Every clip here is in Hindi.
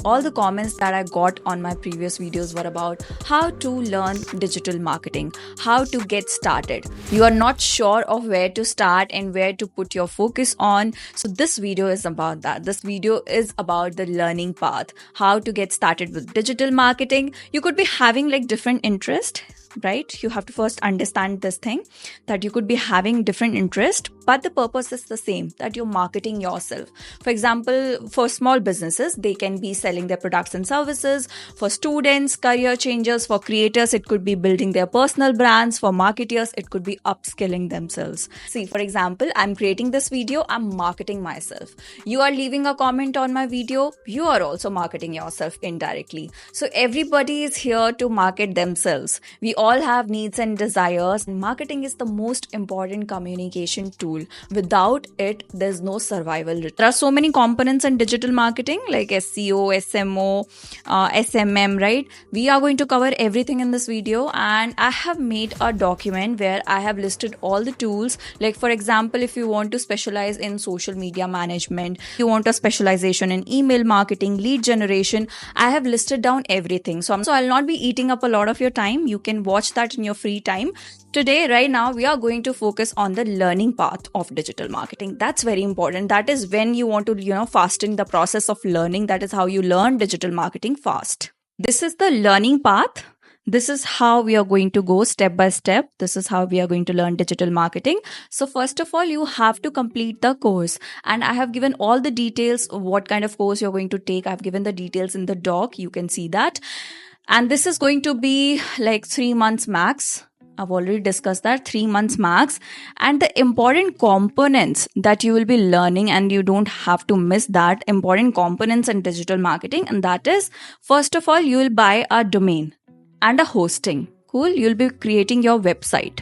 All the comments that I got on my previous videos were about how to learn digital marketing, how to get started. You are not sure of where to start and where to put your focus on. So this video is about that. This video is about the learning path, how to get started with digital marketing. You could be having like different interest, right? You have to first understand this thing that you could be having different interest, but the purpose is the same, that you're marketing yourself. For example, for small businesses, they can be selling their products and services. For students, career changers, for creators, it could be building their personal brands. For marketers, it could be upskilling themselves. See, for example, I'm creating this video, I'm marketing myself. You are leaving a comment on my video, you are also marketing yourself indirectly. So everybody is here to market themselves. We all have needs and desires. Marketing is the most important communication tool. Without it, there's no survival. There are so many components in digital marketing like SEO, SMO, SMM, right? We are going to cover everything in this video, and I have made a document where I have listed all the tools. Like for example, if you want to specialize in social media management, you want a specialization in email marketing, lead generation, I have listed down everything. So I'll not be eating up a lot of your time. You can watch that in your free time. Today, right now, we are going to focus on the learning path of digital marketing. That's very important. That is when you want to, fasten the process of learning. That is how you learn digital marketing fast. This is the learning path. This is how we are going to go step by step. This is how we are going to learn digital marketing. So first of all, you have to complete the course. And I have given all the details of what kind of course you're going to take. I've given the details in the doc. You can see that. And this is going to be like 3 months max. I've already discussed that, 3 months max. And the important components that you will be learning, and you don't have to miss that, important components in digital marketing. And that is, first of all, you will buy a domain and a hosting. Cool. You'll be creating your website.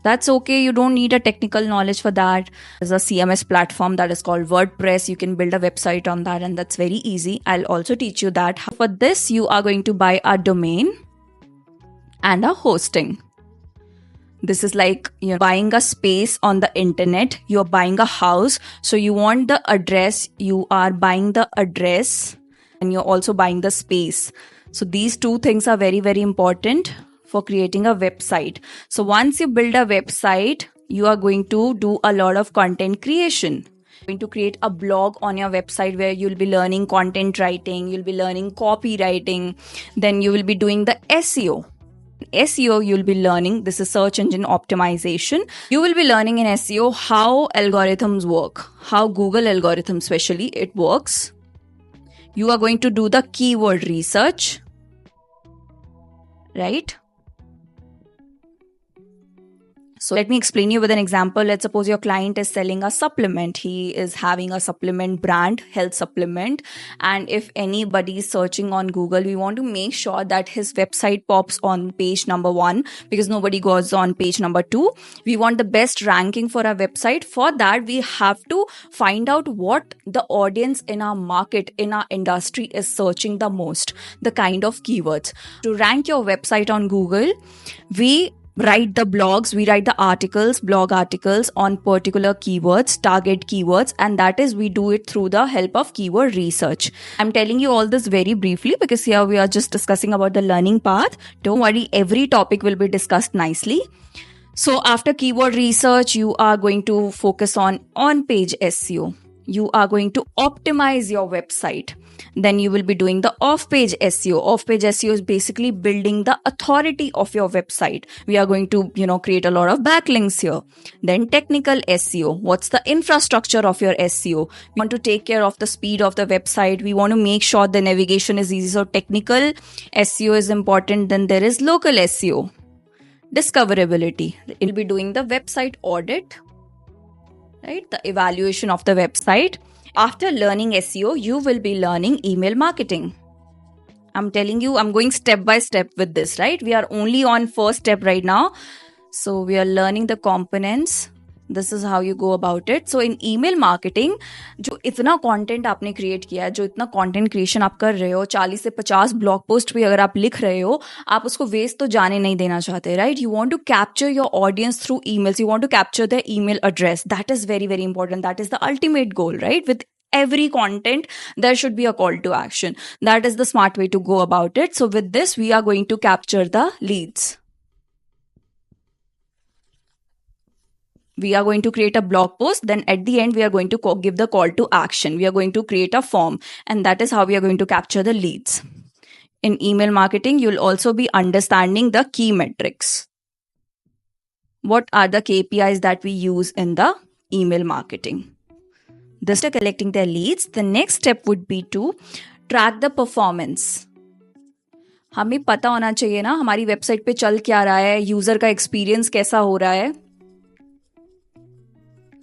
That's okay. You don't need a technical knowledge for that. There's a CMS platform that is called WordPress. You can build a website on that, and that's very easy. I'll also teach you that. For this, you are going to buy a domain and a hosting. This is like you're buying a space on the internet. You're buying a house. So you want the address. You are buying the address, and you're also buying the space. So these two things are very, very important for creating a website. So once you build a website, you are going to do a lot of content creation. You're going to create a blog on your website where you'll be learning content writing, you'll be learning copywriting, then you will be doing the SEO. SEO, you'll be learning, this is search engine optimization. You will be learning in SEO how algorithms work, how Google algorithm especially it works. You are going to do the keyword research, right? So let me explain you with an example. Let's suppose your client is selling a supplement. He is having a supplement brand, health supplement. And if anybody is searching on Google, we want to make sure that his website pops on page number 1 because nobody goes on page number 2. We want the best ranking for our website. For that, we have to find out what the audience in our market, in our industry is searching the most, the kind of keywords. To rank your website on Google, we write the blogs, we write the articles, blog articles on particular keywords, target keywords, and that is we do it through the help of keyword research. I'm telling you all this very briefly because here we are just discussing about the learning path. Don't worry, every topic will be discussed nicely. So after keyword research, you are going to focus on on-page SEO. You are going to optimize your website. Then you will be doing the off-page SEO. Off-page SEO is basically building the authority of your website. We are going to, create a lot of backlinks here. Then technical SEO. What's the infrastructure of your SEO? We want to take care of the speed of the website. We want to make sure the navigation is easy. So technical SEO is important. Then there is local SEO. Discoverability. You'll be doing the website audit, right? The evaluation of the website. After learning SEO, you will be learning email marketing. I'm telling you, I'm going step by step with this, right? We are only on first step right now. So we are learning the components. This is how you go about it. So in email marketing, जो इतना content आपने create किया है, जो इतना content creation आप कर रहे हो, 40 से 50 blog post भी अगर आप लिख रहे हो, आप उसको waste तो जाने नहीं देना चाहते, right? You want to capture your audience through emails. You want to capture their email address. That is very, very important. That is the ultimate goal, right? With every content there should be a call to action. That is the smart way to go about it. So with this, we are going to capture the leads. We are going to create a blog post. Then at the end, we are going to give the call to action. We are going to create a form, and that is how we are going to capture the leads. In email marketing, you'll also be understanding the key metrics. What are the KPIs that we use in the email marketing? This is collecting their leads. The next step would be to track the performance. हमें पता होना चाहिए ना हमारी वेबसाइट पे चल क्या रहा है, यूजर का एक्सपीरियंस कैसा हो रहा है.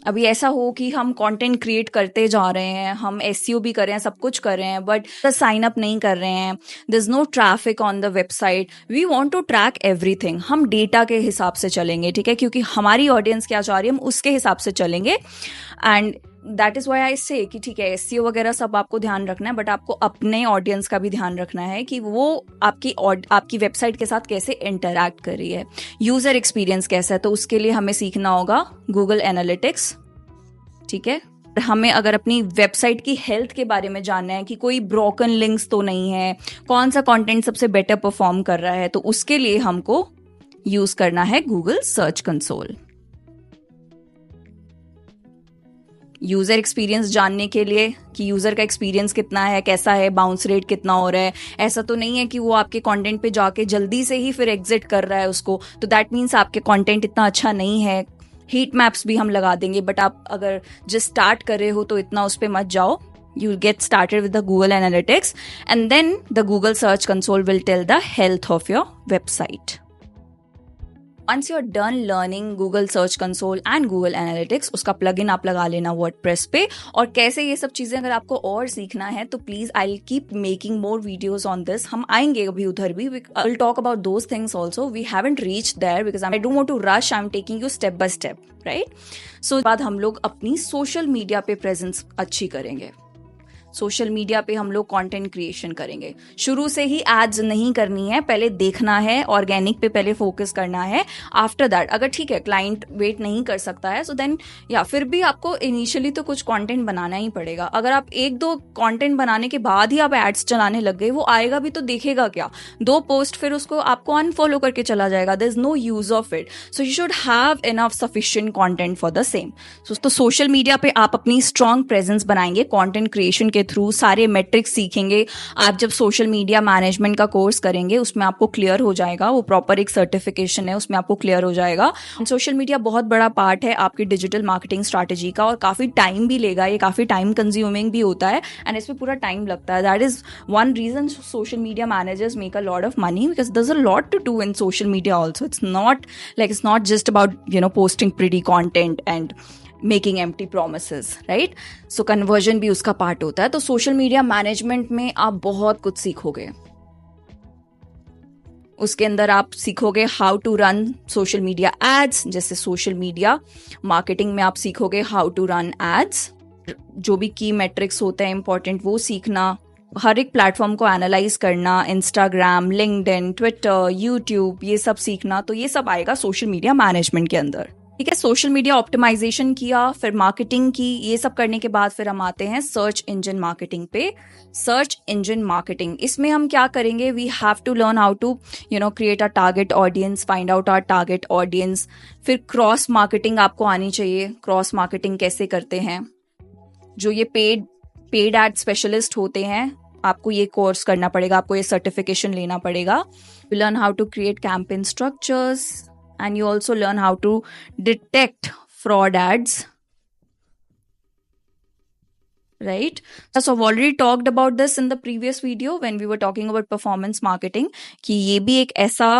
अभी ऐसा हो कि हम कंटेंट क्रिएट करते जा रहे हैं, हम एसईओ भी कर रहे हैं, सब कुछ कर रहे हैं, बट साइन अप नहीं कर रहे हैं, there is no traffic on the website. We want to track everything. हम डेटा के हिसाब से चलेंगे, ठीक है, क्योंकि हमारी ऑडियंस क्या चाह रही है हम उसके हिसाब से चलेंगे. And that is why I से कि ठीक है एसईओ वगैरह सब आपको ध्यान रखना है, बट आपको अपने ऑडियंस का भी ध्यान रखना है कि वो आपकी वेबसाइट के साथ कैसे इंटरैक्ट कर रही है, यूजर एक्सपीरियंस कैसा है. तो उसके लिए हमें सीखना होगा गूगल एनालिटिक्स. ठीक है, हमें अगर अपनी वेबसाइट की हेल्थ के बारे में जानना है कि कोई ब्रोकन लिंक्स तो नहीं है, कौन सा कंटेंट सबसे बेटर परफॉर्म कर रहा है, तो उसके लिए हमको यूज करना है Google search console. User experience जानने के लिए कि यूजर का एक्सपीरियंस कितना है, कैसा है, बाउंस रेट कितना हो रहा है. ऐसा तो नहीं है कि वो आपके कंटेंट पे जाके जल्दी से ही फिर एग्जिट कर रहा है उसको, तो दैट मीन्स आपके कंटेंट इतना अच्छा नहीं है. हीट मैप्स भी हम लगा देंगे, बट आप अगर जस्ट स्टार्ट कर रहे हो तो इतना उस पर मत जाओ. You get started with the Google Analytics, and then the Google Search Console will tell the health of your website. Once you're done learning Google Search Console and Google Analytics, उसका plugin आप लगा लेना WordPress पे. और कैसे ये सब चीजें अगर आपको और सीखना है तो please I'll keep making more videos on this. हम आएंगे अभी उधर भी. I'll talk about those things also. We haven't reached there because I don't want to rush. I'm taking you step by step, right? So बाद हम लोग अपनी सोशल मीडिया पे प्रेजेंस अच्छी करेंगे. सोशल मीडिया पे हम लोग कंटेंट क्रिएशन करेंगे. शुरू से ही एड्स नहीं करनी है, पहले देखना है, ऑर्गेनिक पे पहले फोकस करना है. आफ्टर दैट अगर ठीक है क्लाइंट वेट नहीं कर सकता है, सो देन या फिर भी आपको इनिशियली तो कुछ कंटेंट बनाना ही पड़ेगा. अगर आप एक दो कंटेंट बनाने के बाद ही आप एड्स चलाने लग गए, वो आएगा भी तो देखेगा क्या, 2 पोस्ट फिर उसको आपको अनफॉलो करके चला जाएगा. There is no use of it. So you should have enough sufficient content for the same. तो सोशल मीडिया पे आप अपनी स्ट्रांग प्रेजेंस बनाएंगे कंटेंट क्रिएशन के थ्रू. सारे मेट्रिक्स सीखेंगे. आप जब सोशल मीडिया मैनेजमेंट का कोर्स करेंगे उसमें आपको क्लियर हो जाएगा, वो प्रॉपर एक सर्टिफिकेशन है, उसमें आपको क्लियर हो जाएगा. सोशल मीडिया बहुत बड़ा पार्ट है आपकी डिजिटल मार्केटिंग स्ट्रैटेजी का, और काफी टाइम भी लेगा, ये काफी टाइम कंज्यूमिंग भी होता है, एंड इसमें पूरा टाइम लगता है. That is one reason social media managers make a lot of money, because there is a lot to do in social media also. It's not just about posting pretty content and making empty promises, right? So conversion भी उसका पार्ट होता है. तो सोशल मीडिया मैनेजमेंट में आप बहुत कुछ सीखोगे. उसके अंदर आप सीखोगे how to run social media ads. जैसे सोशल मीडिया मार्केटिंग में आप सीखोगे हाउ टू रन एड्स. जो भी की मेट्रिक्स होते हैं इंपॉर्टेंट वो सीखना. हर एक प्लेटफॉर्म को एनालाइज करना, इंस्टाग्राम, लिंक्डइन, ट्विटर, यूट्यूब, ये सब सीखना. तो ये सब आएगा सोशल मीडिया मैनेजमेंट के अंदर. ठीक है, सोशल मीडिया ऑप्टिमाइजेशन किया, फिर मार्केटिंग की. ये सब करने के बाद फिर हम आते हैं सर्च इंजन मार्केटिंग पे. सर्च इंजन मार्केटिंग, इसमें हम क्या करेंगे, we have to learn how to create a target audience, find out our target audience. फिर क्रॉस मार्केटिंग आपको आनी चाहिए. क्रॉस मार्केटिंग कैसे करते हैं, जो ये पेड एड स्पेशलिस्ट होते हैं, आपको ये कोर्स करना पड़ेगा, आपको ये सर्टिफिकेशन लेना पड़ेगा. You learn how to create campaign structures, and you also learn how to detect fraud ads, right? So I've already talked about this in the previous video when we were talking about performance marketing कि ये भी एक ऐसा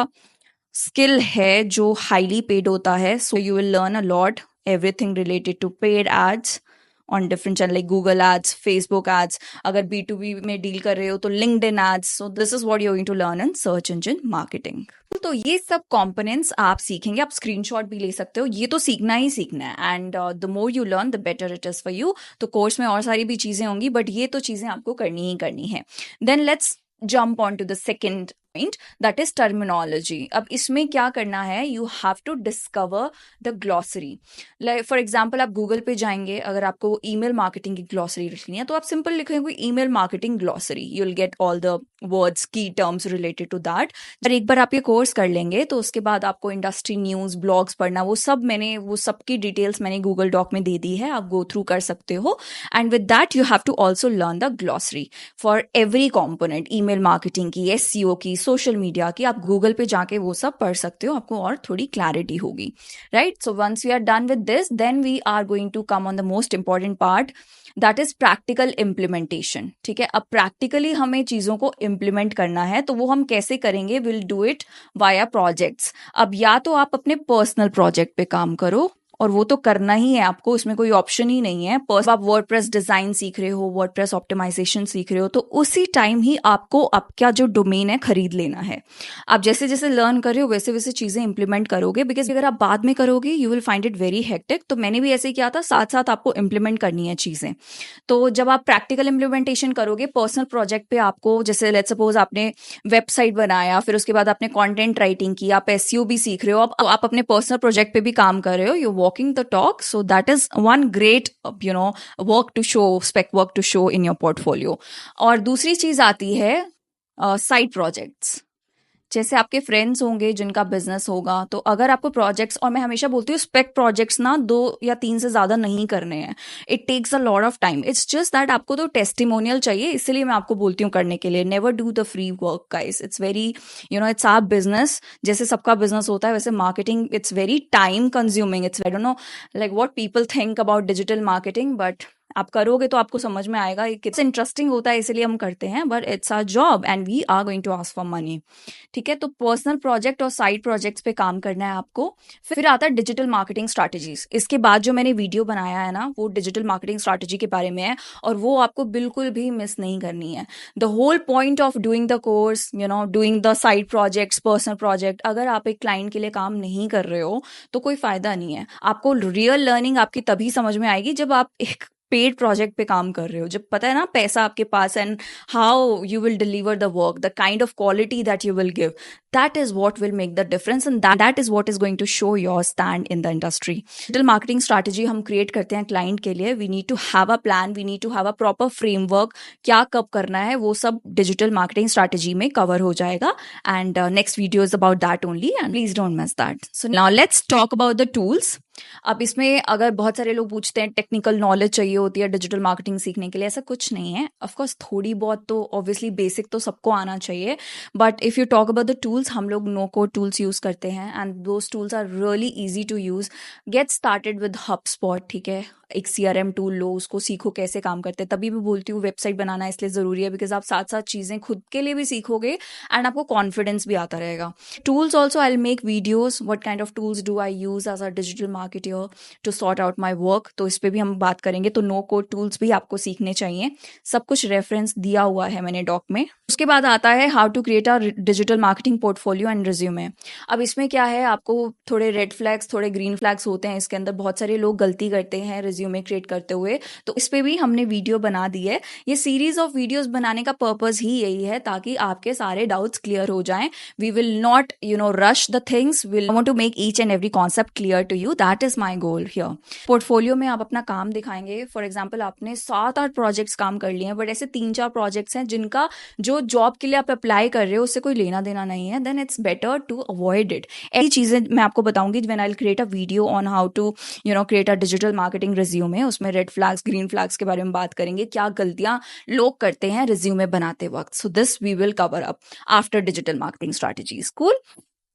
skill है जो highly paid होता है. So you will learn a lot, everything related to paid ads on different channel like Google ads, Facebook ads. अगर B2B में डील कर रहे हो तो LinkedIn ads. So this is what you're going to learn in search engine marketing. तो ये सब components आप सीखेंगे. आप स्क्रीनशॉट भी ले सकते हो. ये तो सीखना ही सीखना है, and the more you learn the better it is for you. तो कोर्स में और सारी भी चीजें होंगी, बट ये तो चीजें आपको करनी ही करनी है. Then let's jump on to the second that is terminology. अब इसमें क्या करना है, you have to discover the glossary. Like for example आप गूगल पे जाएंगे, अगर आपको ईमेल मार्केटिंग की ग्लॉसरी लिखनी है तो आप सिंपल लिखेंगे email marketing glossary, you will get all the words, की टर्म्स रिलेटेड टू दैट। और एक बार आप ये कोर्स कर लेंगे तो उसके बाद आपको इंडस्ट्री न्यूज, ब्लॉग्स पढ़ना, वो सब की डिटेल्स मैंने गूगल डॉक में दे दी है, आप गो थ्रू कर सकते हो। And with that you have to also learn the glossary for every component, email marketing की, एसईओ की, सोशल मीडिया की। आप गूगल पे जाके वो सब पढ़ सकते हो, आपको और थोड़ी क्लैरिटी होगी, right. So once we are done with this, then we are going to come on the most important part, that is practical implementation. ठीक है, अब प्रैक्टिकली हमें चीजों को इम्प्लीमेंट करना है, तो वो हम कैसे करेंगे, will do it via projects. अब या तो आप अपने पर्सनल प्रोजेक्ट पे काम करो, और वो तो करना ही है आपको, इसमें कोई ऑप्शन ही नहीं है। आप वर्डप्रेस डिजाइन सीख रहे हो, वर्डप्रेस ऑप्टिमाइजेशन सीख रहे हो, तो उसी टाइम ही आपको आपका जो डोमेन है खरीद लेना है। आप जैसे जैसे लर्न कर रहे हो वैसे वैसे चीजें इंप्लीमेंट करोगे, बिकॉज अगर आप बाद में करोगे you will find it very hectic. तो मैंने भी ऐसे ही किया था, साथ साथ आपको इंप्लीमेंट करनी है चीजें। तो जब आप प्रैक्टिकल इंप्लीमेंटेशन करोगे पर्सनल प्रोजेक्ट पे, आपको जैसे लेट्स सपोज आपने वेबसाइट बनाया, फिर उसके बाद आपने कंटेंट राइटिंग की, आप एसईओ भी सीख रहे हो, अब आप अपने पर्सनल प्रोजेक्ट पे भी काम कर रहे हो, you walking the talk. So that is one great, work to show, spec work to show in your portfolio. और दूसरी चीज आती है साइड प्रोजेक्ट्स। जैसे आपके फ्रेंड्स होंगे जिनका बिजनेस होगा, तो अगर आपको प्रोजेक्ट्स, और मैं हमेशा बोलती हूँ स्पेक प्रोजेक्ट्स ना 2 या 3 से ज्यादा नहीं करने हैं, it takes a lot of time. It's just that आपको तो टेस्टिमोनियल चाहिए, इसलिए मैं आपको बोलती हूँ करने के लिए, never do the free work guys. It's very it's आप बिजनेस, जैसे सबका बिजनेस होता है वैसे marketing it's very time consuming. It's I don't know like what people think about digital marketing, but आप करोगे तो आपको समझ में आएगा कितना इंटरेस्टिंग होता है, इसलिए हम करते हैं, but it's our job and we are going to ask for money. ठीक है, तो पर्सनल प्रोजेक्ट और साइड प्रोजेक्ट्स पे काम करना है आपको। फिर आता है डिजिटल मार्केटिंग स्ट्रैटेजीज। इसके बाद जो मैंने वीडियो बनाया है ना, वो डिजिटल मार्केटिंग स्ट्रैटेजी के बारे में है, और वो आपको बिल्कुल भी मिस नहीं करनी है। The whole point of doing the course, doing the side projects, personal project, अगर आप एक क्लाइंट के लिए काम नहीं कर रहे हो तो कोई फायदा नहीं है। आपको रियल लर्निंग आपकी तभी समझ में आएगी जब आप एक पेड प्रोजेक्ट पे काम कर रहे हो, जब पता है ना पैसा आपके पास, and how you will deliver the work, the kind of quality that you will give, that is what will make the difference, and that is what is going to show your stand in the industry. Digital marketing strategy हम क्रिएट करते हैं क्लाइंट के लिए, we need to have a plan, we need to have a proper framework, क्या कब करना है वो सब डिजिटल मार्केटिंग स्ट्रैटेजी में कवर हो जाएगा। And next video is about that only, and please don't miss that. So now let's talk about the tools. अब इसमें अगर बहुत सारे लोग पूछते हैं टेक्निकल नॉलेज चाहिए होती है डिजिटल मार्केटिंग सीखने के लिए, ऐसा कुछ नहीं है। ऑफ कोर्स थोड़ी बहुत तो ऑब्वियसली बेसिक तो सबको आना चाहिए, but if you talk about the tools, हम लोग नो कोड टूल्स यूज करते हैं, and those tools are really easy to use. Get started with HubSpot। ठीक है, एक CRM टूल लो, उसको सीखो कैसे काम करते हैं। तभी मैं बोलती हूँ वेबसाइट बनाना इसलिए ज़रूरी है, बिकॉज आप साथ साथ चीज़ें खुद के लिए भी सीखोगे एंड आपको कॉन्फिडेंस भी आता रहेगा। Tools also I will make videos, what kind of tools do I use as a digital marketer to sort out my work, तो इस पर भी हम बात करेंगे। तो नो कोड टूल्स भी आपको सीखने चाहिए, सब कुछ रेफरेंस दिया हुआ है मैंने डॉक में। उसके बाद आता है how to create a digital marketing portfolio and resume. अब इसमें क्या है, आपको थोड़े रेड फ्लैग्स, थोड़े ग्रीन फ्लैग्स होते हैं इसके अंदर, बहुत सारे लोग गलती करते हैं रिज्यूमे क्रिएट करते हुए, तो इस पे भी हमने वीडियो बना दी है। ये सीरीज ऑफ वीडियोस बनाने का पर्पस ही यही है ताकि आपके सारे डाउट्स क्लियर हो जाएं। We will not rush the things, will want to make each and every concept clear to you, that is my goal here. Portfolio में आप अपना काम दिखाएंगे। फॉर एग्जाम्पल आपने 7-8 प्रोजेक्ट्स काम कर लिए हैं, बट ऐसे 3-4 प्रोजेक्ट्स हैं जिनका जो जॉब के लिए आप अप्लाई कर रहे हो उससे कोई लेना देना नहीं है, then it's better to avoid it. ऐसी चीजें मैं आपको बताऊंगी when I will create a video on how to create a digital marketing resume. उसमें रेड फ्लैग्स, ग्रीन फ्लैग्स के बारे में बात करेंगे, क्या गलतियां लोग करते हैं रिज्यूमे बनाते वक्त। So this we will cover up after digital marketing strategies. Cool.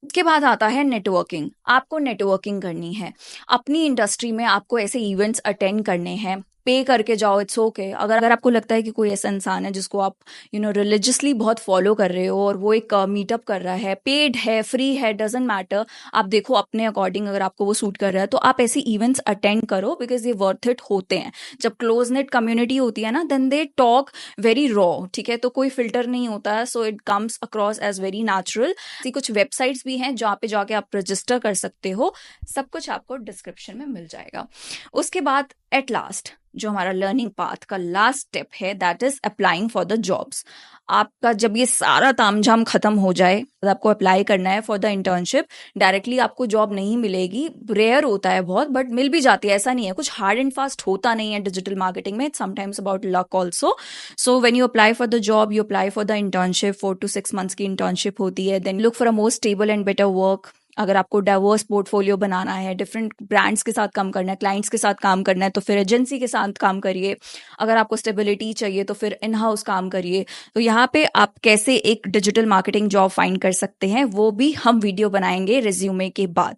उसके बाद आता है नेटवर्किंग। आपको नेटवर्किंग करनी है अपनी इंडस्ट्री में, आपको ऐसे इवेंट्स अटेंड करने हैं, पे करके जाओ, इट्स ओके। अगर आपको लगता है कि कोई ऐसा इंसान है जिसको आप रिलीजियसली बहुत फॉलो कर रहे हो और वो एक मीटअप कर रहा है, पेड है, फ्री है, डजेंट मैटर, आप देखो अपने अकॉर्डिंग, अगर आपको वो सूट कर रहा है तो आप ऐसी इवेंट्स अटेंड करो, बिकॉज ये वर्थ इट होते हैं। जब क्लोज नेट कम्युनिटी होती है ना, then they talk very raw, ठीक है, तो कोई फिल्टर नहीं होता है, so it comes across as very natural. कुछ वेबसाइट्स भी हैं जहाँ पे जाके आप रजिस्टर कर सकते हो, सब कुछ आपको डिस्क्रिप्शन में मिल जाएगा। उसके बाद एट लास्ट जो हमारा लर्निंग पाथ का लास्ट स्टेप है, that is applying for the jobs. आपका जब ये सारा तामझाम खत्म हो जाए, तो आपको अप्लाई करना है फॉर द इंटर्नशिप। डायरेक्टली आपको जॉब नहीं मिलेगी, रेयर होता है बहुत, बट मिल भी जाती है, ऐसा नहीं है, कुछ हार्ड एंड फास्ट होता नहीं है डिजिटल मार्केटिंग में। It's sometimes about luck also. So when you apply for the job, you apply for the internship, 4 to 6 months की इंटर्नशिप होती है। Then look for a more stable and better work. अगर आपको डाइवर्स पोर्टफोलियो बनाना है, डिफरेंट ब्रांड्स के साथ काम करना है, क्लाइंट्स के साथ काम करना है, तो फिर एजेंसी के साथ काम करिए। अगर आपको स्टेबिलिटी चाहिए तो फिर इन हाउस काम करिए। तो यहाँ पे आप कैसे एक डिजिटल मार्केटिंग जॉब फाइंड कर सकते हैं, वो भी हम वीडियो बनाएंगे रिज्यूमे के बाद।